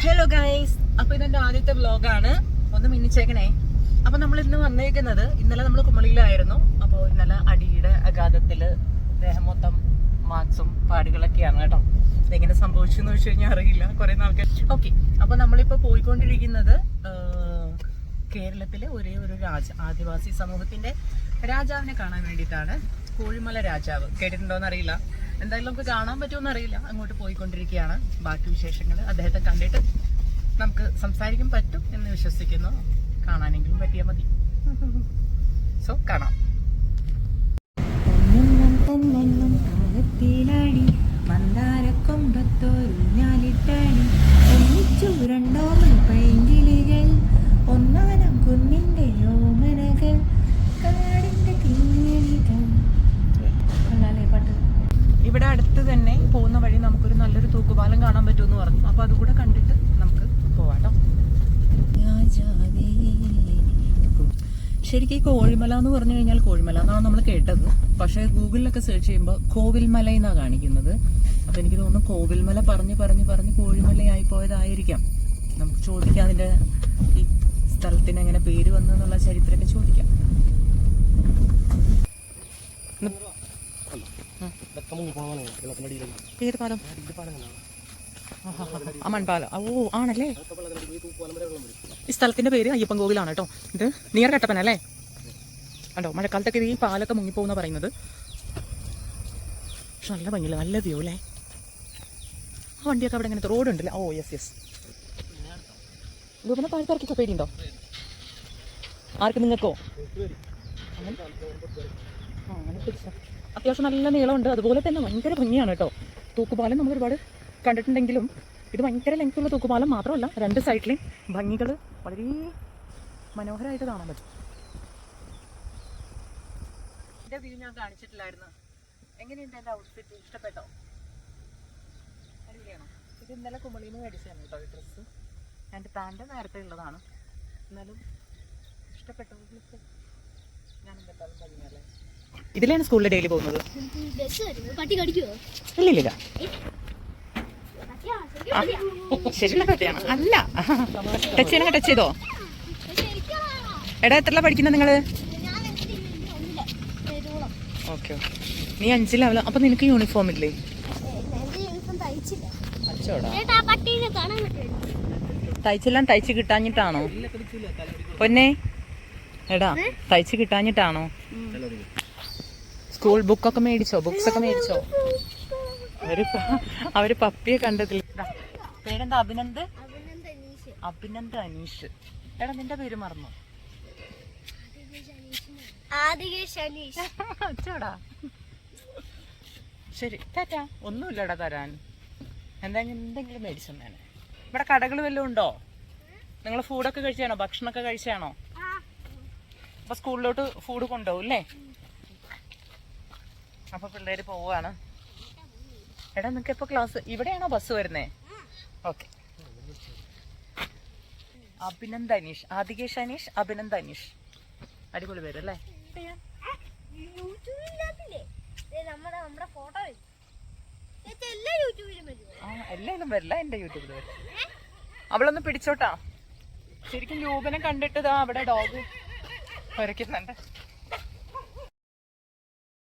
Hello guys, അപ്പൊ ഇതെന്റെ ആദ്യത്തെ വ്ലോഗാണ്. ഒന്ന് മിന്നിച്ചേക്കണേ. അപ്പൊ നമ്മൾ ഇന്ന് വന്നേക്കുന്നത്, ഇന്നലെ നമ്മൾ കുമളിയിലായിരുന്നു. അപ്പോൾ ഇന്നലെ അടിയുടെ അഗാധത്തില് ദേഹം മൊത്തം മാർക്സും പാടുകളൊക്കെയാണ് കേട്ടോ. ഇതെങ്ങനെ സംഭവിച്ചു എന്ന് വെച്ച് കഴിഞ്ഞാൽ അറിയില്ല, കുറെ നാൾക്ക്. ഓക്കെ, അപ്പൊ നമ്മളിപ്പോ പോയിക്കൊണ്ടിരിക്കുന്നത് കേരളത്തിലെ ഒരേ ഒരു ആദിവാസി സമൂഹത്തിന്റെ രാജാവിനെ കാണാൻ വേണ്ടിയിട്ടാണ്. കോഴിമല രാജാവ് കേട്ടിട്ടുണ്ടോന്ന് അറിയില്ല. എന്തായാലും നമുക്ക് കാണാൻ പറ്റുമെന്ന് അറിയില്ല. അങ്ങോട്ട് പോയിക്കൊണ്ടിരിക്കുകയാണ്. ബാക്കി വിശേഷങ്ങൾ അദ്ദേഹത്തെ കണ്ടിട്ട് നമുക്ക് സംസാരിക്കാൻ പറ്റും എന്ന് വിശ്വസിക്കുന്നു. കാണാനെങ്കിലും പറ്റിയാൽ മതി. സോ കാണാം. ഒന്നാനം കുന്നിന്റെ ഓമനകൾ കാടിന്റെ കിങ്ങിണികൾ. പാട്ട്. ഇവിടെ അടുത്ത് തന്നെ പോകുന്ന വഴി നമുക്കൊരു നല്ലൊരു തൂക്കുപാലം കാണാൻ പറ്റുമെന്ന് പറഞ്ഞു. അപ്പൊ അതുകൂടെ കണ്ടിട്ട് നമുക്ക് പോവാട്ടോ. ശരിക്കും ഈ കോഴിമല എന്ന് പറഞ്ഞു കഴിഞ്ഞാൽ കോഴിമല എന്നാണ് നമ്മൾ കേട്ടത്. പക്ഷെ ഗൂഗിളിലൊക്കെ സെർച്ച് ചെയ്യുമ്പോൾ കോവിൽമല എന്നാണ് കാണിക്കുന്നത്. അപ്പൊ എനിക്ക് തോന്നുന്നു കോവിൽമല പറഞ്ഞ് കോഴിമലയായി പോയതായിരിക്കാം. നമുക്ക് ചോദിക്കാം അതിന്റെ ഈ സ്ഥലത്തിന് എങ്ങനെ പേര് വന്നെന്നുള്ള ചരിത്രമൊക്കെ ചോദിക്കാം. ഏത് പാലം? മൺപാലം. ഓ ആണല്ലേ. ഈ സ്ഥലത്തിന്റെ പേര് അയ്യപ്പൻ കോവിലാണ് കേട്ടോ. ഇത് നിയർ കട്ടപ്പന അല്ലേ? കണ്ടോ, മഴക്കാലത്തൊക്കെ ഈ പാലൊക്കെ മുങ്ങിപ്പോകുന്ന പറയുന്നത്. പക്ഷെ നല്ല ഭംഗിയില്ല, നല്ല വ്യൂ അല്ലേ. ആ വണ്ടിയൊക്കെ അവിടെ ഇങ്ങനത്തെ റോഡ് ഉണ്ടല്ലേ. Oh yes yes. ഇവിടെ താഴ്ത്തിറക്കിച്ച പേടിയുണ്ടോ ആർക്ക്? നിങ്ങൾക്കോ? അങ്ങനെ പിടിച്ച അത്യാവശ്യം നല്ല നീളമുണ്ട്. അതുപോലെ തന്നെ ഭയങ്കര ഭംഗിയാണ് കേട്ടോ. തൂക്കുപാലം നമ്മൾ ഒരുപാട് കണ്ടിട്ടുണ്ടെങ്കിലും ഇത് ഭയങ്കര ലെങ്ത്തുള്ള തൂക്കുപാലം മാത്രമല്ല, രണ്ട് സൈഡിലെയും ഭംഗികൾ വളരെ മനോഹരമായിട്ട് കാണാൻ പറ്റും. എൻ്റെ വ്യൂ ഞാൻ കാണിച്ചിട്ടില്ലായിരുന്നു. എങ്ങനെയുണ്ട് എൻ്റെ ഔട്ട്ഫിറ്റ്? ഇഷ്ടപ്പെട്ടോ? അടിപൊളിയാണോ? ഇത് ഇന്നലെ കുമളിയിൽ നിന്ന് മേടിച്ചതാണ് കേട്ടോ ഈ ഡ്രസ്സ്. എൻ്റെ പാൻറ് നേരത്തെ ഉള്ളതാണ്. എന്നാലും ഇഷ്ടപ്പെട്ടോ? ഞാൻ എന്തായാലും ഭംഗിയല്ലേ. ഇതിലാണ് സ്കൂളിൽ ഡെയിലി പോകുന്നത്. ഇല്ലില്ല, ശരിയുള്ള പറ്റിയാണ്. അല്ല, ടച്ച് ചെയ്യണ ടച്ച് ചെയ്തോ? എടാ എത്രല്ല പഠിക്കുന്നത് നിങ്ങള്? ഓക്കെ, നീ 5ലാവല്ലോ. അപ്പൊ നിനക്ക് യൂണിഫോം ഇല്ലേ? തയ്ച്ചെല്ലാം തയ്ച്ച് കിട്ടാഞ്ഞിട്ടാണോ പൊന്നെ? എടാ തയ്ച്ച് കിട്ടാഞ്ഞിട്ടാണോ? സ്കൂൾ ബുക്കൊക്കെ മേടിച്ചോ? ബുക്സ് ഒക്കെ മേടിച്ചോ? അവര് പപ്പിയെ കണ്ടതില്ല. പേരെന്താ? അഭിനന്ദ് അനീഷ്. എടാ നിന്റെ പേര് മറന്നു? അച്ചോടാ. ശരി, ടാറ്റാ. ഒന്നുമില്ലടാ തരാൻ. എന്തെങ്കിലും മേടിച്ചെന്നേനെ. ഇവിടെ കടകൾ വല്ലതും ഉണ്ടോ? നിങ്ങൾ ഫുഡൊക്കെ കഴിച്ചാണോ? ഭക്ഷണമൊക്കെ കഴിച്ചാണോ? അപ്പൊ സ്കൂളിലോട്ട് ഫുഡ് കൊണ്ടുപോകും അല്ലേ? അപ്പൊ പിള്ളേര് പോവാണ്. എടാ നിനക്ക് എപ്പോ ക്ലാസ്? ഇവിടെയാണോ ബസ് വരുന്നേ? ഓക്കെ. അഭിനന്ദ് അനീഷ്, ആദികേഷ് അനീഷ്, അഭിനന്ദ് അനീഷ്. അടിപൊളി പേരല്ലേ? എല്ലാരും വരില്ല, എന്റെ യൂട്യൂബിൽ വരും. അവളൊന്ന് പിടിച്ചോട്ടാ. ശരിക്കും രൂപനെ കണ്ടിട്ട് അവിടെ ഡോഗ് വരയ്ക്കുന്നുണ്ട്.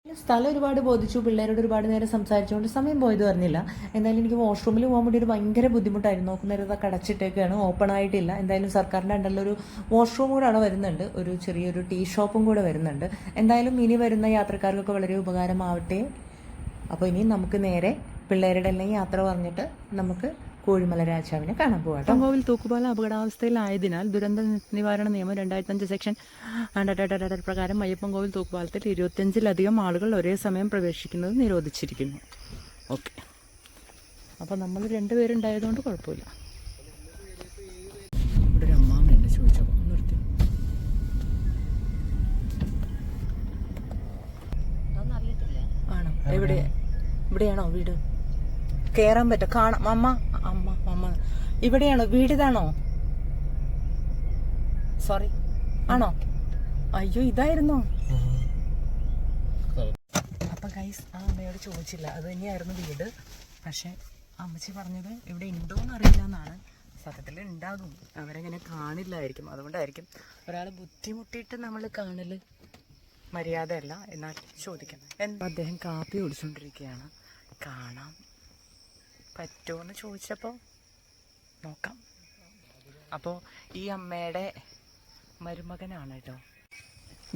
സ്ഥലം ഒരുപാട് ബോധിച്ചു. പിള്ളേരോട് ഒരുപാട് നേരം സംസാരിച്ചുകൊണ്ട് സമയം പോയത് പറഞ്ഞില്ല. എന്തായാലും എനിക്ക് വാഷ്റൂമിൽ പോകാൻ വേണ്ടി ഒരു ഭയങ്കര ബുദ്ധിമുട്ടായിരുന്നു. നോക്കുന്നേരത്തൊക്കെ അടച്ചിട്ടേക്കാണ്, ഓപ്പൺ ആയിട്ടില്ല. എന്തായാലും സർക്കാരിൻ്റെ അണ്ടറിലൊരു വാഷ്റൂം കൂടെ അവിടെ വരുന്നുണ്ട്. ഒരു ചെറിയൊരു ടീ ഷോപ്പും കൂടെ വരുന്നുണ്ട്. എന്തായാലും ഇനി വരുന്ന യാത്രക്കാർക്കൊക്കെ വളരെ ഉപകാരമാവട്ടെ. അപ്പോൾ ഇനി നമുക്ക് നേരെ പിള്ളേരുടെ എല്ലാം യാത്ര പറഞ്ഞിട്ട് നമുക്ക് കോഴിമല രാജാവിനെ കാണാൻ പോകാം. കോവിൽ തൂക്കുപാലം അപകടാവസ്ഥയിലായതിനാൽ ദുരന്ത നിവാരണ നിയമം 2005 സെക്ഷൻ പ്രകാരം അയ്യപ്പൻകോവിൽ തൂക്കുപാലത്തിൽ 25-ലധികം ആളുകൾ ഒരേ സമയം പ്രവേശിക്കുന്നത് നിരോധിച്ചിരിക്കുന്നു. ഓക്കെ, അപ്പം നമ്മൾ 2 പേരുണ്ടായതുകൊണ്ട് കുഴപ്പമില്ല. ഇവിടെ ഒരു അമ്മാമ്മയുണ്ട്, ചോദിച്ചോ. നിർത്തി. ആണോ? ഇവിടെയാണോ വീട്? കേറാൻ പറ്റും? കാണാം. അമ്മ ഇവിടെയാണോ വീട്? ഇതാണോ? സോറി, ആണോ? അയ്യോ, ഇതായിരുന്നോ? അപ്പൊ ഗൈസ്, ആ അമ്മയോട് ചോദിച്ചില്ല, അത് തന്നെയായിരുന്നു വീട്. പക്ഷെ അമ്മച്ചി പറഞ്ഞത് ഇവിടെ ഉണ്ടോന്ന് അറിയില്ല എന്നാണ്. ഉണ്ടാകും, അവരെങ്ങനെ കാണില്ലായിരിക്കും. അതുകൊണ്ടായിരിക്കും ഒരാൾ ബുദ്ധിമുട്ടിയിട്ട് നമ്മൾ കാണൽ മര്യാദയല്ല. എന്നാൽ ചോദിക്കാം. അദ്ദേഹം കാപ്പി കുടിച്ചുകൊണ്ടിരിക്കുകയാണ്. കാണാം പറ്റുമോ എന്ന് ചോദിച്ചപ്പോൾ നോക്കാം. അപ്പോൾ ഈ അമ്മയുടെ മരുമകനാണ് കേട്ടോ.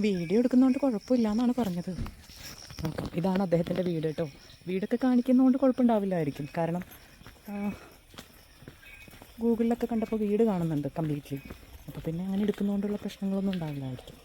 വീഡിയോ എടുക്കുന്നതുകൊണ്ട് കുഴപ്പമില്ല എന്നാണ് പറഞ്ഞത്. നോക്കാം. ഇതാണ് അദ്ദേഹത്തിൻ്റെ വീട് കേട്ടോ. വീടൊക്കെ കാണിക്കുന്നതുകൊണ്ട് കുഴപ്പമുണ്ടാവില്ലായിരിക്കും. കാരണം ഗൂഗിളിലൊക്കെ കണ്ടപ്പോൾ വീട് കാണുന്നുണ്ട് കംപ്ലീറ്റ്ലി. അപ്പോൾ പിന്നെ അങ്ങനെ എടുക്കുന്നതുകൊണ്ടുള്ള പ്രശ്നങ്ങളൊന്നും ഉണ്ടാവില്ലായിരിക്കും.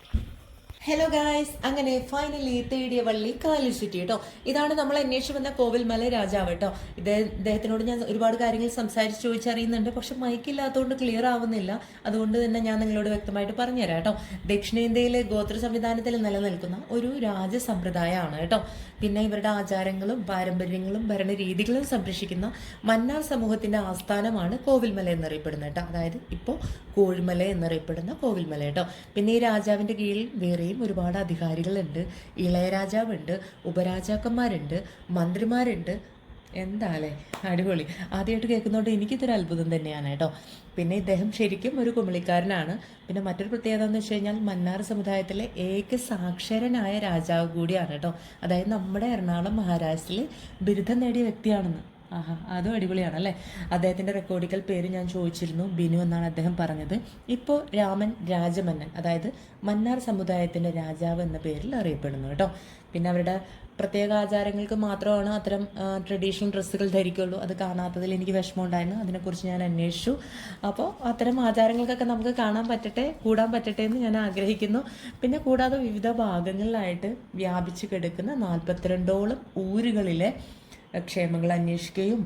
ഹലോ ഗായ്സ്, അങ്ങനെ ഫൈനലി തേടിയ വള്ളി കാലിൽ ചുറ്റി കേട്ടോ. ഇതാണ് നമ്മൾ അന്വേഷിച്ച് വന്ന കോവിൽമല രാജാവ് കേട്ടോ. ഇദ്ദേഹത്തിനോട് ഞാൻ ഒരുപാട് കാര്യങ്ങൾ സംസാരിച്ച് ചോദിച്ചറിയുന്നുണ്ട്. പക്ഷെ മൈക്കില്ലാത്തതുകൊണ്ട് ക്ലിയർ ആവുന്നില്ല. അതുകൊണ്ട് തന്നെ ഞാൻ നിങ്ങളോട് വ്യക്തമായിട്ട് പറഞ്ഞുതരാം കേട്ടോ. ദക്ഷിണേന്ത്യയിലെ ഗോത്ര സംവിധാനത്തിൽ നിലനിൽക്കുന്ന ഒരു രാജസമ്പ്രദായമാണ് കേട്ടോ. പിന്നെ ഇവരുടെ ആചാരങ്ങളും പാരമ്പര്യങ്ങളും ഭരണരീതികളും സംരക്ഷിക്കുന്ന മന്നാർ സമൂഹത്തിന്റെ ആസ്ഥാനമാണ് കോവിൽമല എന്നറിയപ്പെടുന്നത് കേട്ടോ. അതായത് ഇപ്പോൾ കോഴിമല എന്നറിയപ്പെടുന്ന കോവിൽമല കേട്ടോ. പിന്നെ ഈ രാജാവിന്റെ കീഴിൽ വേറെയും ഒരുപാട് അധികാരികളുണ്ട്. ഇളയരാജാവുണ്ട്, ഉപരാജാക്കന്മാരുണ്ട്, മന്ത്രിമാരുണ്ട്. എന്താ അല്ലേ, അടിപൊളി. ആദ്യമായിട്ട് കേൾക്കുന്നതുകൊണ്ട് എനിക്കിതൊരു അത്ഭുതം തന്നെയാണ് കേട്ടോ. പിന്നെ ഇദ്ദേഹം ശരിക്കും ഒരു കുമളിക്കാരനാണ്. പിന്നെ മറ്റൊരു പ്രത്യേകത എന്ന് വെച്ച് കഴിഞ്ഞാൽ മന്നാർ സമുദായത്തിലെ ഏക സാക്ഷരനായ രാജാവ് കൂടിയാണ് കേട്ടോ. അതായത് നമ്മുടെ എറണാകുളം മഹാരാഷ്ട്രയിൽ ബിരുദം നേടിയ വ്യക്തിയാണെന്ന്. ആഹാ, അതും അടിപൊളിയാണ് അല്ലേ. അദ്ദേഹത്തിൻ്റെ റെക്കോർഡിക്കൽ പേര് ഞാൻ ചോദിച്ചിരുന്നു. ബിനു എന്നാണ് അദ്ദേഹം പറഞ്ഞത്. ഇപ്പോൾ രാമൻ രാജമന്നൻ, അതായത് മന്നാർ സമുദായത്തിൻ്റെ രാജാവ് എന്ന പേരിൽ അറിയപ്പെടുന്നു കേട്ടോ. പിന്നെ അവരുടെ പ്രത്യേക ആചാരങ്ങൾക്ക് മാത്രമാണ് അത്തരം ട്രഡീഷണൽ ഡ്രസ്സുകൾ ധരിക്കുള്ളൂ. അത് കാണാത്തതിൽ എനിക്ക് വിഷമമുണ്ടായിരുന്നു. അതിനെക്കുറിച്ച് ഞാൻ അന്വേഷിച്ചു. അപ്പോൾ അത്തരം ആചാരങ്ങൾക്കൊക്കെ നമുക്ക് കാണാൻ പറ്റട്ടെ, കൂടാൻ പറ്റട്ടെ എന്ന് ഞാൻ ആഗ്രഹിക്കുന്നു. പിന്നെ കൂടാതെ വിവിധ ഭാഗങ്ങളിലായിട്ട് വ്യാപിച്ച് കിടക്കുന്ന 42ഓളം ഊരുകളിലെ ക്ഷേമങ്ങൾ അന്വേഷിക്കുകയും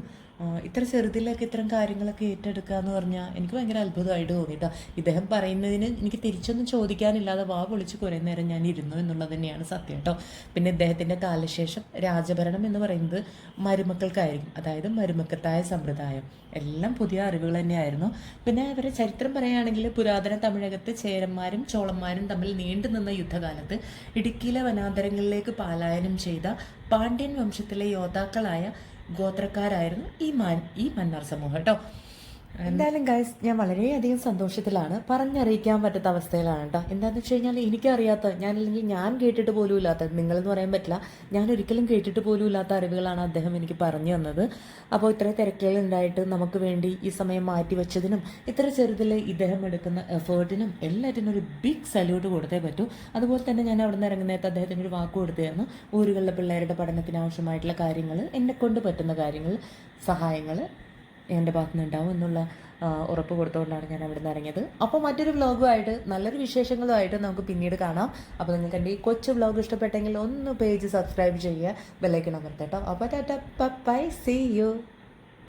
ഇത്ര ചെറുതിലൊക്കെ ഇത്തരം കാര്യങ്ങളൊക്കെ ഏറ്റെടുക്കുക എന്ന് പറഞ്ഞാൽ എനിക്ക് ഭയങ്കര അത്ഭുതമായിട്ട് തോന്നിയിട്ടോ. ഇദ്ദേഹം പറയുന്നതിന് എനിക്ക് തിരിച്ചൊന്നും ചോദിക്കാനില്ലാതെ വാ പൊളിച്ച് കുറേ നേരം ഞാൻ ഇരുന്നു എന്നുള്ളത് തന്നെയാണ് സത്യം കേട്ടോ. പിന്നെ ഇദ്ദേഹത്തിൻ്റെ കാലശേഷം രാജഭരണം എന്ന് പറയുന്നത് മരുമക്കൾക്കായിരിക്കും. അതായത് മരുമക്കത്തായ സമ്പ്രദായം. എല്ലാം പുതിയ അറിവുകൾ തന്നെയായിരുന്നു. പിന്നെ അവരുടെ ചരിത്രം പറയുകയാണെങ്കിൽ പുരാതന തമിഴകത്ത് ചേരന്മാരും ചോളന്മാരും തമ്മിൽ നീണ്ടുനിന്ന യുദ്ധകാലത്ത് ഇടുക്കിയിലെ വനാന്തരങ്ങളിലേക്ക് പലായനം ചെയ്ത പാണ്ഡ്യൻ വംശത്തിലെ യോദ്ധാക്കളായ ഗോത്രക്കാരായിരുന്നു ഈ മന്നാർ സമൂഹം കേട്ടോ. എന്തായാലും ഗൈസ്, ഞാൻ വളരെയധികം സന്തോഷത്തിലാണ്. പറഞ്ഞറിയിക്കാൻ പറ്റാത്ത അവസ്ഥയിലാണ് കേട്ടോ. എന്താണെന്ന് വെച്ച് കഴിഞ്ഞാൽ എനിക്കറിയാത്ത, ഞാൻ കേട്ടിട്ട് പോലും ഇല്ലാത്ത, നിങ്ങളെന്ന് പറയാൻ പറ്റില്ല, ഞാൻ ഒരിക്കലും കേട്ടിട്ട് പോലും ഇല്ലാത്ത അറിവുകളാണ് അദ്ദേഹം എനിക്ക് പറഞ്ഞു തന്നത്. അപ്പോൾ ഇത്ര തിരക്കുകളുണ്ടായിട്ട് നമുക്ക് വേണ്ടി ഈ സമയം മാറ്റി വെച്ചതിനും ഇത്ര ചെറുതിൽ ഇദ്ദേഹം എടുക്കുന്ന എഫേർട്ടിനും എല്ലാറ്റിനും ഒരു ബിഗ് സല്യൂട്ട് കൊടുത്തേ പറ്റൂ. അതുപോലെ തന്നെ ഞാൻ അവിടെ നിന്ന് ഇറങ്ങുന്നേരത്ത് അദ്ദേഹത്തിന് ഒരു വാക്ക് കൊടുത്തായിരുന്നു. ഊരുകളിലെ പിള്ളേരുടെ പഠനത്തിന് ആവശ്യമായിട്ടുള്ള കാര്യങ്ങൾ, എന്നെ കൊണ്ട് പറ്റുന്ന കാര്യങ്ങൾ, സഹായങ്ങൾ എൻ്റെ ഭാഗത്തു നിന്നുണ്ടാവും എന്നുള്ള ഉറപ്പ് കൊടുത്തുകൊണ്ടാണ് ഞാൻ അവിടെ നിന്ന് ഇറങ്ങിയത്. അപ്പോൾ മറ്റൊരു വ്ളോഗുമായിട്ട് നല്ലൊരു വിശേഷങ്ങളുമായിട്ട് നമുക്ക് പിന്നീട് കാണാം. അപ്പോൾ നിങ്ങൾക്ക് എൻ്റെ ഈ കൊച്ചു വ്ളോഗ് ഇഷ്ടപ്പെട്ടെങ്കിൽ ഒന്ന് പേജ് സബ്സ്ക്രൈബ് ചെയ്യുക, ബെല്ലൈക്കൺ അമർത്തട്ടോ. അപ്പോൾ ടാറ്റ, ബൈ, സീ യു.